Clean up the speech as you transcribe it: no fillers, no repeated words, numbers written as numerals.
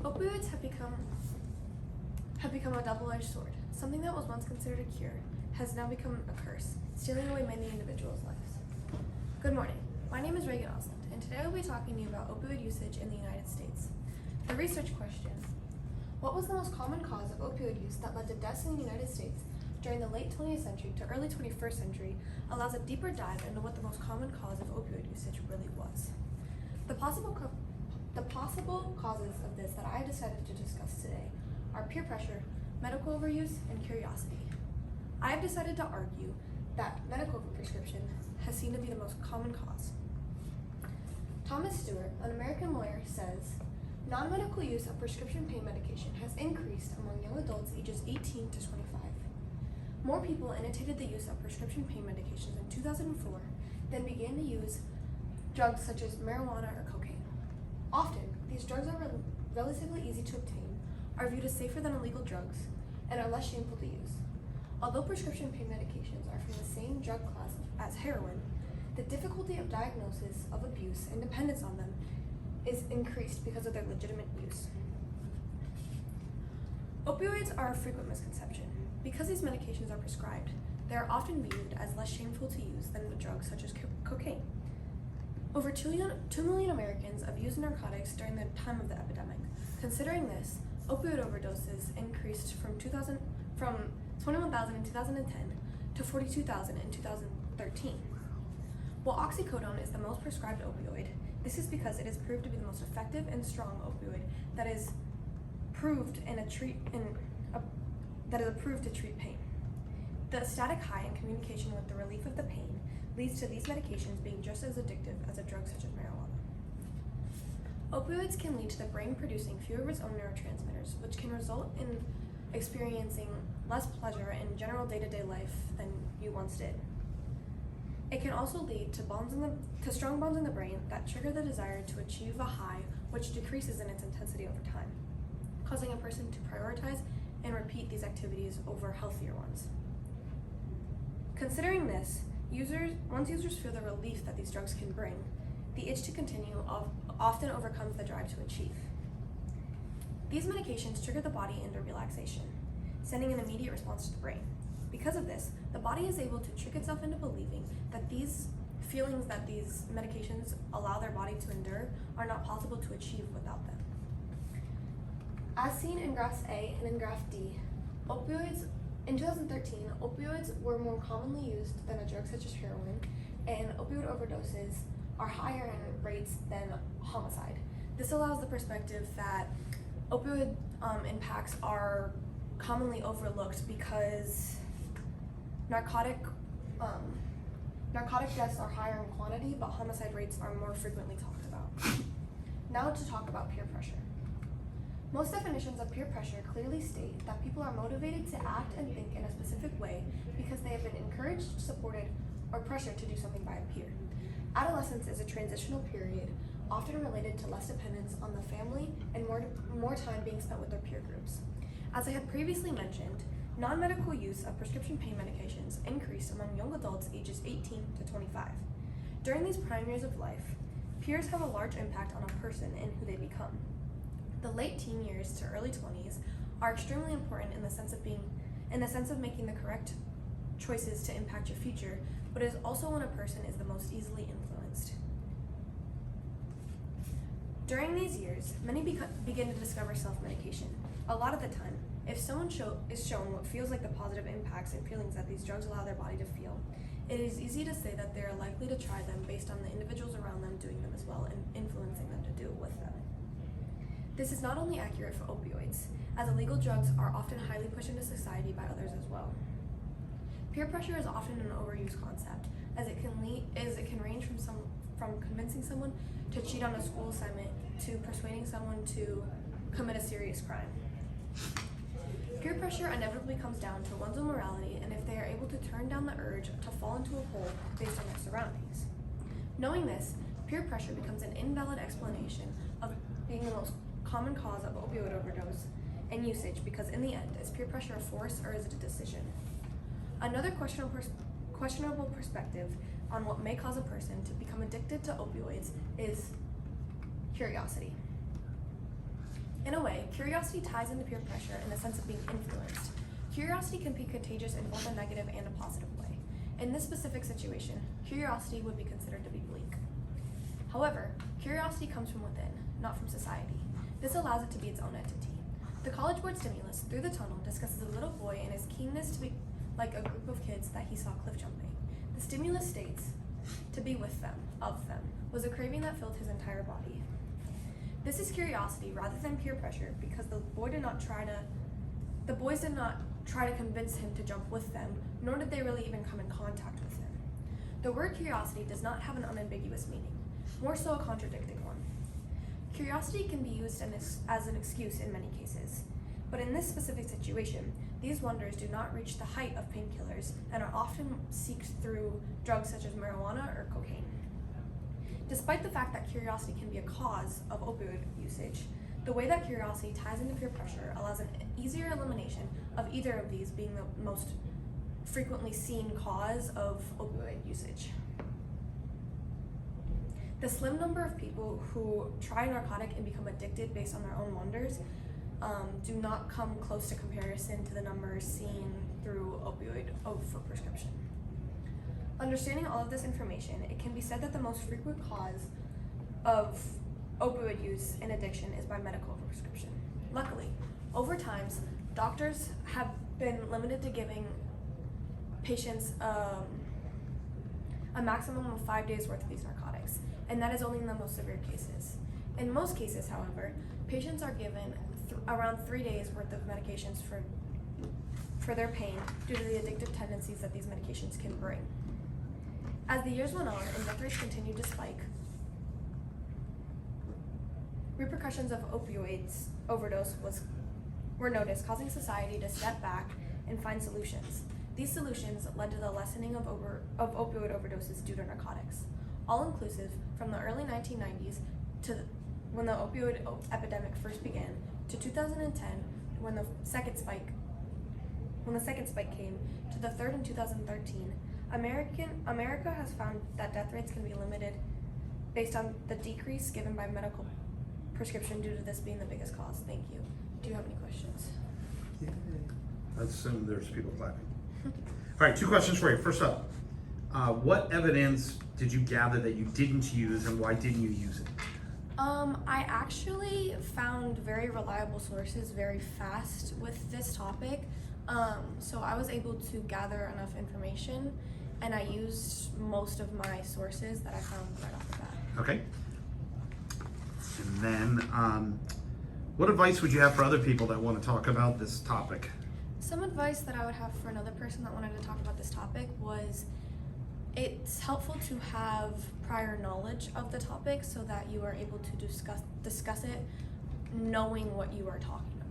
Opioids have become a double-edged sword. Something that was once considered a cure has now become a curse, stealing away many individuals' lives. Good morning. My name is Reagan Osland, and today I will be talking to you about opioid usage in the United States. The research question: what was the most common cause of opioid use that led to deaths in the United States during the late 20th century to early 21st century allows a deeper dive into what the most common cause of opioid usage really was. The possible causes of this that I have decided to discuss today are peer pressure, medical overuse, and curiosity. I have decided to argue that medical prescription has seen to be the most common cause. Thomas Stewart, an American lawyer, says, non-medical use of prescription pain medication has increased among young adults ages 18 to 25. More people initiated the use of prescription pain medications in 2004 than began to use drugs such as marijuana or cocaine. Often, these drugs are relatively easy to obtain, are viewed as safer than illegal drugs, and are less shameful to use. Although prescription pain medications are from the same drug class as heroin, the difficulty of diagnosis of abuse and dependence on them is increased because of their legitimate use. Opioids are a frequent misconception. Because these medications are prescribed, they are often viewed as less shameful to use than the drugs such as cocaine. Over 2 million Americans abused narcotics during the time of the epidemic. Considering this, opioid overdoses increased from 21,000 in 2010 to 42,000 in 2013. While oxycodone is the most prescribed opioid, this is because it is proved to be the most effective and strong opioid that is approved to treat pain. The static high in communication with the relief of the pain leads to these medications being just as addictive as a drug such as marijuana. Opioids can lead to the brain producing fewer of its own neurotransmitters, which can result in experiencing less pleasure in general day-to-day life than you once did. It can also lead to strong bonds in the brain that trigger the desire to achieve a high, which decreases in its intensity over time, causing a person to prioritize and repeat these activities over healthier ones. Considering this, once users feel the relief that these drugs can bring, the itch to continue often overcomes the drive to achieve. These medications trigger the body into relaxation, sending an immediate response to the brain. Because of this, the body is able to trick itself into believing that these feelings that these medications allow their body to endure are not possible to achieve without them. As seen in graphs A and in graph D, in 2013, opioids were more commonly used than a drug such as heroin, and opioid overdoses are higher in rates than homicide. This allows the perspective that opioid impacts are commonly overlooked because narcotic deaths are higher in quantity, but homicide rates are more frequently talked about. Now to talk about peer pressure. Most definitions of peer pressure clearly state that people are motivated to act and think in a specific way because they have been encouraged, supported, or pressured to do something by a peer. Adolescence is a transitional period, often related to less dependence on the family and more time being spent with their peer groups. As I had previously mentioned, non-medical use of prescription pain medications increased among young adults ages 18 to 25. During these prime years of life, peers have a large impact on a person and who they become. The late teen years to early 20s are extremely important in the sense of making the correct choices to impact your future, but it is also when a person is the most easily influenced. During these years, many begin to discover self-medication. A lot of the time, if someone is shown what feels like the positive impacts and feelings that these drugs allow their body to feel, it is easy to say that they are likely to try them based on the individuals around them doing them as well and influencing them to do it with them. This is not only accurate for opioids, as illegal drugs are often highly pushed into society by others as well. Peer pressure is often an overused concept, as it can range from convincing someone to cheat on a school assignment to persuading someone to commit a serious crime. Peer pressure inevitably comes down to one's own morality and if they are able to turn down the urge to fall into a hole based on their surroundings. Knowing this, peer pressure becomes an invalid explanation of being the most common cause of opioid overdose and usage because in the end, is peer pressure a force or is it a decision? Another questionable perspective on what may cause a person to become addicted to opioids is curiosity. In a way, curiosity ties into peer pressure in the sense of being influenced. Curiosity can be contagious in both a negative and a positive way. In this specific situation, curiosity would be considered to be bleak. However, curiosity comes from within, not from society. This allows it to be its own entity. The College Board stimulus, Through the Tunnel, discusses a little boy and his keenness to be like a group of kids that he saw cliff jumping. The stimulus states, to be with them, of them, was a craving that filled his entire body. This is curiosity rather than peer pressure because the boys did not try to convince him to jump with them, nor did they really even come in contact with him. The word curiosity does not have an unambiguous meaning, more so a contradicting one. Curiosity can be used as an excuse in many cases, but in this specific situation, these wonders do not reach the height of painkillers and are often sought through drugs such as marijuana or cocaine. Despite the fact that curiosity can be a cause of opioid usage, the way that curiosity ties into peer pressure allows an easier elimination of either of these being the most frequently seen cause of opioid usage. The slim number of people who try a narcotic and become addicted based on their own wonders do not come close to comparison to the numbers seen through opioid overprescription. Understanding all of this information, it can be said that the most frequent cause of opioid use and addiction is by medical prescription. Luckily, over time, doctors have been limited to giving patients a maximum of 5 days worth of these narcotics, and that is only in the most severe cases. In most cases, however, patients are given around 3 days worth of medications for their pain due to the addictive tendencies that these medications can bring. As the years went on and death rates continued to spike, repercussions of opioids overdose were noticed, causing society to step back and find solutions. These solutions led to the lessening of opioid overdoses due to narcotics, all inclusive from the early 1990s to when the opioid epidemic first began, to 2010 when the second spike came, to the third in 2013. America has found that death rates can be limited based on the decrease given by medical prescription due to this being the biggest cause. Thank you. Do you have any questions? Yeah. I assume there's people clapping. All right, 2 questions for you. First up, what evidence did you gather that you didn't use, and why didn't you use it? I actually found very reliable sources very fast with this topic. So I was able to gather enough information, and I used most of my sources that I found right off the bat. Okay. And then, what advice would you have for other people that want to talk about this topic? Some advice that I would have for another person that wanted to talk about this topic was it's helpful to have prior knowledge of the topic so that you are able to discuss it knowing what you are talking